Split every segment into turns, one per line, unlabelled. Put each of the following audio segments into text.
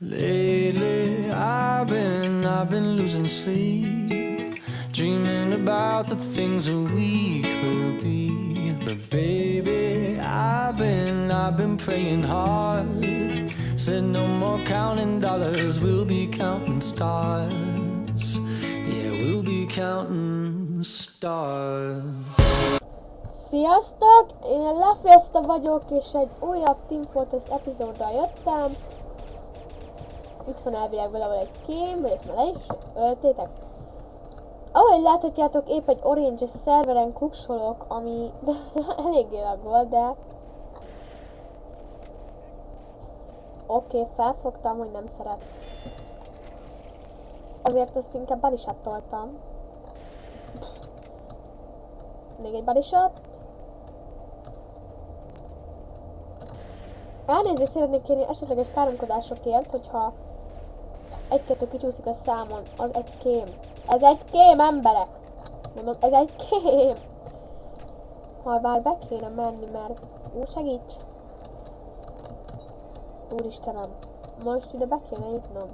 Lately, I've been losing sleep, dreaming about the things that we could be. But baby, I've been praying hard. Said no more counting dollars, we'll be counting stars. Yeah, we'll be counting stars.
Sziasztok! Én LaFiesta vagyok, és egy újabb Team Fortress epizóddal jöttem. Itt van elvileg valahol egy kém, vagy ezt már le is öltétek. Ahogy láthatjátok, épp egy orange szerveren kuksolok, ami eléggé laggol, de... Oké, felfogtam, hogy nem szeret. Azért azt inkább barisattoltam. Még egy barisat. Elnézést szeretnék kérni esetleges káromkodásokért, hogyha egy-kettő kicsúszik a számon. Az egy kém. Ez egy kém, emberek! Mondom, ez egy kém! Ha bár be kéne menni, mert... segíts! Úristenem, most ide be kéne jutnom.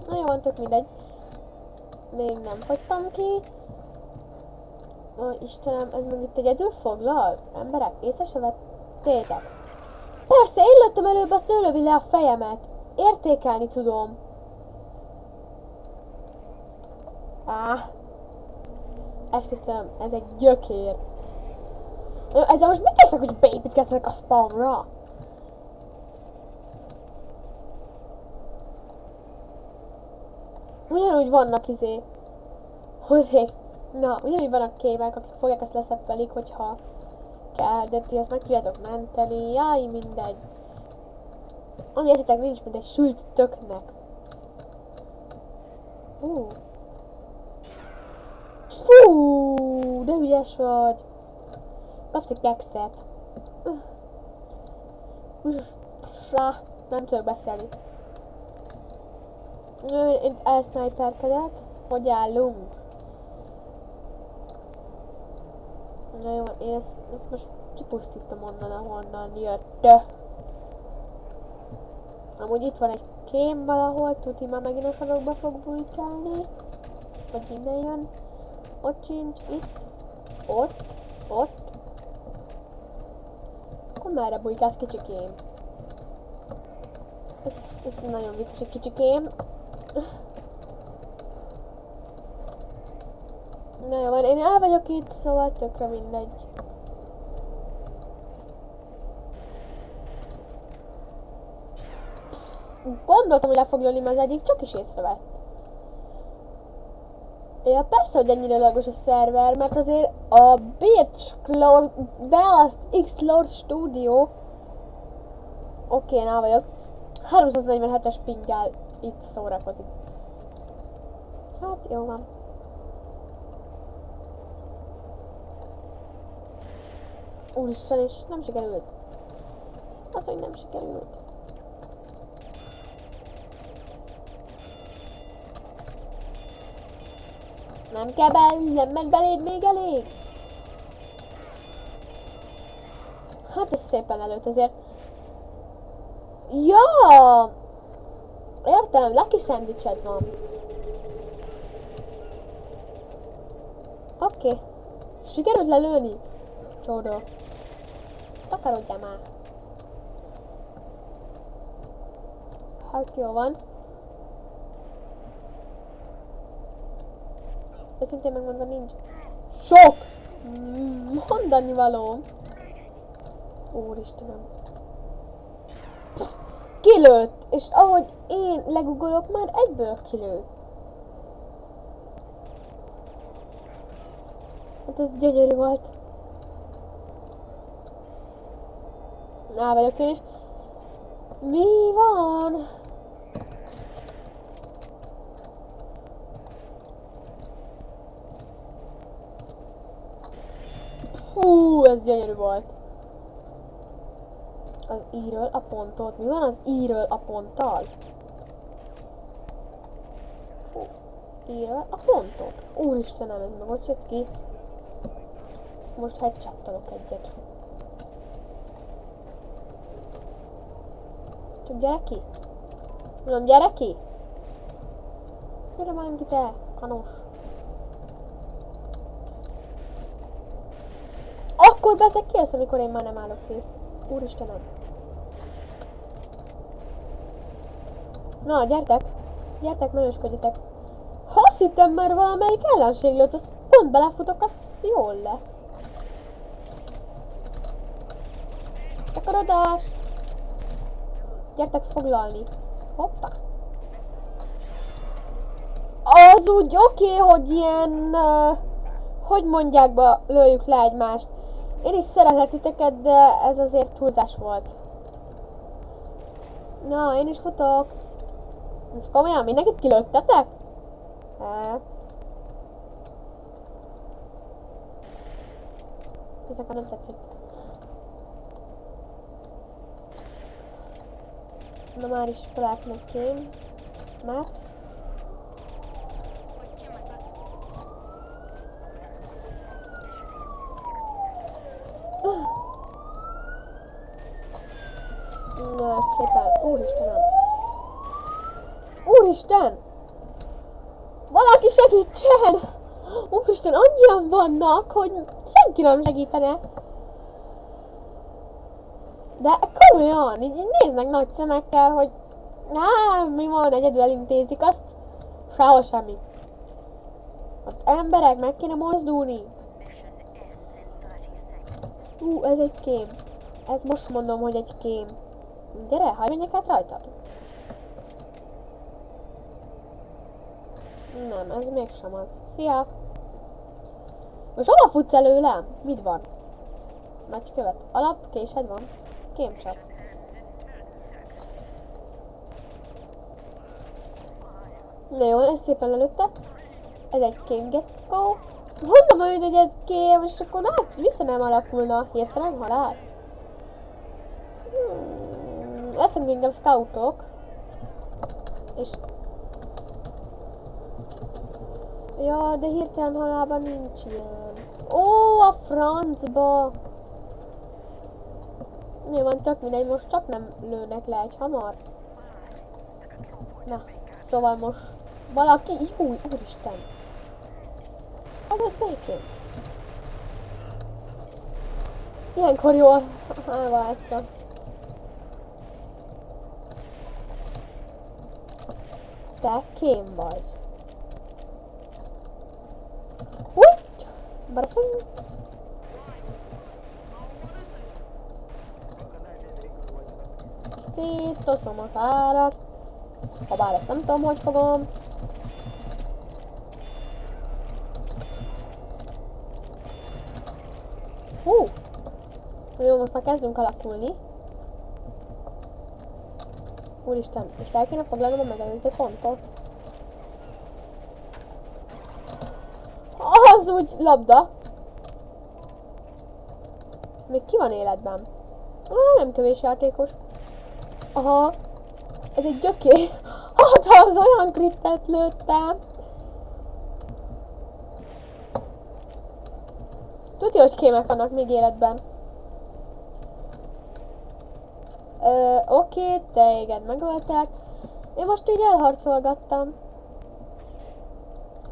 Na jó, van, tök mindegy. Még nem fogytam ki. Ó, Istenem, ez meg itt egyedül foglal? Emberek, észre se vettétek? Persze, én lőttem előbb, azt ő lövi le a fejemet. Értékelni tudom. Esküszöm, ez egy gyökér. Ezzel most mit kezdtek, hogy beépítkeznek a spawnra? Ugyanúgy vannak ugyanúgy vannak kémek, akik fogják, ezt leszeppelik, hogyha kell, de ti ezt meg tudjátok menteni, jaj, mindegy. Ami eszetek nincs, mint egy sült töknek. Fú, de ügyes vagy. Kapsz egy kekszet. Nem tudok beszélni. Én elsniperkedek. Hogy állunk? Na jó, én ezt most kipusztítom onnan, ahonnan jött. Amúgy itt van egy kém valahol, tuti már megint a sarokba fog bujkálni. Vagy innen jön. Ott sincs, itt. Ott. Akkor merre bujkálsz, kicsikém? Ez nagyon vicces, egy kicsikém. Na jó van, én el vagyok itt, szóval tökre mindegy. Gondoltam, hogy le fog lőni, mert az egyik csak is észrevett. Ja, persze, hogy ennyire lagos a szerver, mert azért a Beast X Lord Studio én el vagyok. 347-es pinggel itt szórakozik. Hát, jó van. Úristen, és nem sikerült. Az, hogy nem sikerült. Nem kell nem ment beléd még elég? Hát ez szépen előtt azért. Ja! Értem, Lucky szendvicsed van. Oké. Sikerült lelőni? Csóda. Takarodjál már. Hát jó van. Őszintén megmondva nincs sok mondani valóm. Úristenem. Kilőtt! És ahogy én legugolok, már egyből kilő. Hát ez gyönyörű volt. Á, vagyok én is. Mi van? Hú, ez gyönyörű volt. Az i-ről a pontot. Mi van az i-ről a ponttal? Hú, i-ről a pontot. Úristenem, ez meg ott jött ki. Most headshot-tolok egyet. Csak gyere ki. Mondom, gyere ki. Gyere már ki te, kanos. Akkor bezeg ki az, amikor én már nem állok kész. Úristenem. Na, gyertek. Gyertek, menősködjetek. Ha azt hittem már valamelyik ellenség lőtt, azt pont belefutok, az jól lesz. Takarodás! Gyertek foglalni. Hoppá! Az úgy oké, hogy ilyen... hogy mondják be, lőjük le egymást. Én is szeretlek titeket, de ez azért túlzás volt. Na, én is futok. Most komolyan, mindenkit kilőttetek? Ezek nem tetszik. Na már is találtam egy kém. Mert... Na, szépen. Úristenem. Úristen! Valaki segítsen! Úristen, annyian vannak, hogy senki nem segítene. De komolyan, így néznek nagy szemekkel, hogy mi van, egyedül elintézik azt. Sehol semmi. Ott emberek, meg kéne mozdulni. Ez egy kém. Ez most mondom, hogy egy kém. Gyere, hajj menjek át rajtad. Nem, ez mégsem az. Szia! Most hova futsz előlem? Mit van? Nagy követ. Alap, késed van. Kémcsap. Na jó, ezt szépen lelőtte. Ez egy kémgetkó. Mondom, hogy ez kém, és akkor hát vissza nem alakulna. Hirtelen halál. Leszünk inkább scoutok. És... ja, de hirtelen halálban nincs ilyen. Ó, a francba! Mi van, tök mindegy, most csak nem lőnek le egy hamar. Na, szóval most valaki... Júj, úristen! Hagyod békén! Ilyenkor jól elváltszak. Te kém vagy. Úgy! Baraszony! Széttoszom a fárat. Habár ezt nem tudom, hogy fogom. Hú! Jó, most már kezdünk alakulni. Úristen, és el kéne foglalnom a megelőző pontot. Az úgy labda. Még ki van életben? Nem kevés játékos. Aha. Ez egy gyöké. Hát az olyan krittet lőttem. Tudja, hogy kémek vannak még életben. Oké, téged megöltek. Én most így elharcolgattam.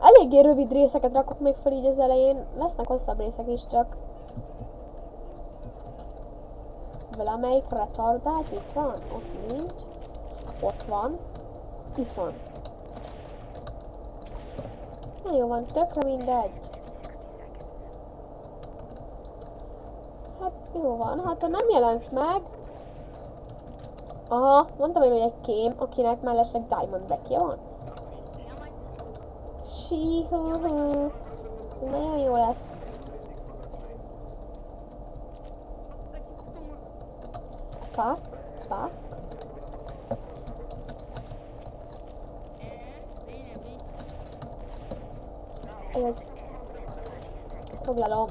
Eléggé rövid részeket rakok még fel így az elején. Lesznek hosszabb részek is csak. Valamelyik retardált itt van? Ott nincs. Ott van. Itt van. Na jó van, tökre mindegy. Hát jó van, hát ha nem jelensz meg. Aha, mondtam én, hogy egy kém, akinek mellesleg Diamond backje van. Síhúhú. Nagyon jó lesz. Pak, pak. Ez egy... foglalom.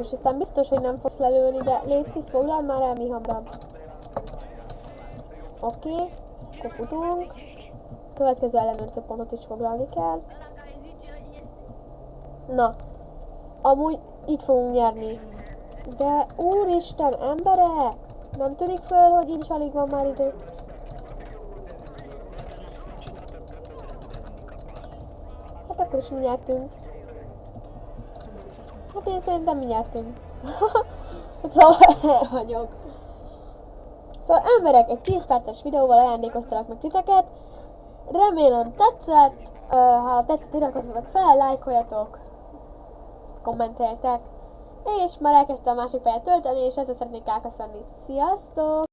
És aztán biztos, hogy nem fogsz lelőni, de létszik, foglald már el mi hamarabb. Oké, akkor futunk. Következő ellenőrző pontot is foglalni kell. Na, amúgy így fogunk nyerni. De úristen, emberek! Nem tűnik föl, hogy így is alig van már idő. Hát akkor is mi nyertünk. Hát én szerintem mi nyertünk. Szóval el vagyok. Szóval emberek, egy 10 perces videóval ajándékoztalak meg titeket. Remélem tetszett. Ha tetszett, iratkozzatok fel, lájkoljatok, kommenteljetek. És már elkezdtem a másik pályát tölteni, és ezzel szeretnék elköszönni. Sziasztok!